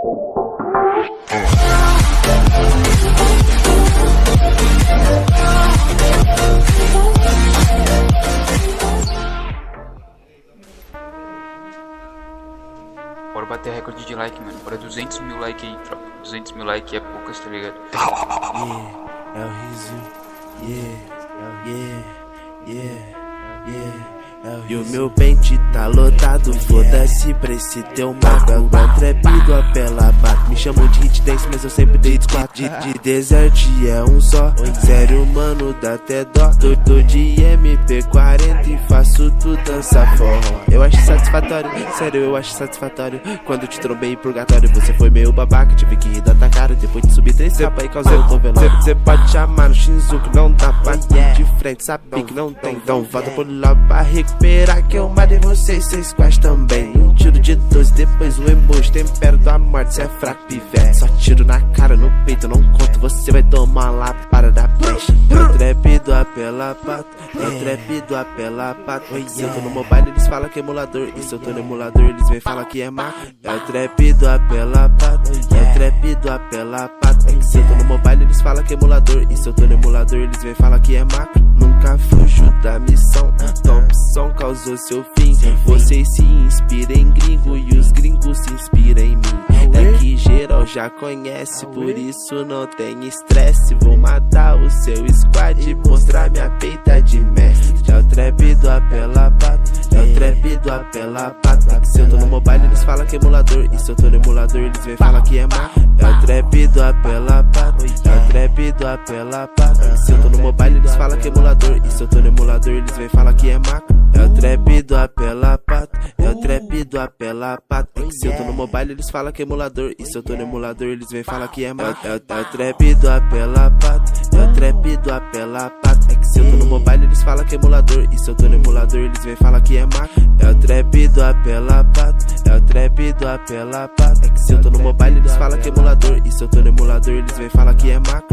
Bora bater recorde de like, mano. Bora 200 mil like aí, tropa. 200 mil like é poucas, tá ligado? É o riso, E o meu pente tá lotado, foda-se pra esse teu marco. É trepado, apela, bato. Me chamam de hit dance, mas eu sempre dei squat. De desert é um só. Sério, mano, dá até dó. Tô de MP40 e faço tu dançar forró. Eu acho satisfatório, sério, eu acho satisfatório. Quando te trombei em purgatório, você foi meio babaca. Tive que rir da tua cara, depois de subir 3 capas e causei o velório. Cê pode chamar no Shinzuki, não dá pra de frente, sabe que não tem. Então volta por lá pra recuperar que eu matei vocês, cês quase também. Um tiro de 12, depois um emoji, tempero da morte, cê é fraco, pivete. Só tiro na cara, no peito, não conto, você vai tomar lá para da peste. Eu trap do apela pato, eu trap do apela pato. Se eu tô no mobile, eles falam que é emulador. E se eu tô no emulador, eles vêm falar que é maco. Eu trap do apela pato, eu trap do apela pato. Se eu tô no mobile, eles falam que é emulador. E se eu tô no emulador, eles vêm falar que é maco. Nunca fujo da missão, Thompson causou seu fim. Vocês se inspiram em gringo e os gringos se inspiram em mim. É que geral já conhece, por isso não tem estresse. Vou matar o seu squad e mostrar minha peita de mestre. É o trap do apela pato, é o trap do apela pato. Se eu tô no mobile, eles falam que é emulador. E se eu tô no emulador, eles vêm falar que é maco. É o trap do apela pato, é o trap do apela pato. Se eu tô no mobile, eles falam que é emulador. E se eu tô no emulador, eles vêm falar que é maco. É o trap do apela pato, é o trap do apela pato. Se eu tô no mobile, eles falam que é emulador. E se eu tô no emulador, eles vêm falar que é maco. É o trap do apela pato, é o trap do apela pato. Se eu tô no mobile, eles falam que é emulador. E se eu tô no emulador, eles vêm falar que é maco. É o trap do apela pato, é o trap do apela pato. Se eu tô no mobile, eles falam que é emulador. E se eu tô no emulador, eles vêm falar que é maco.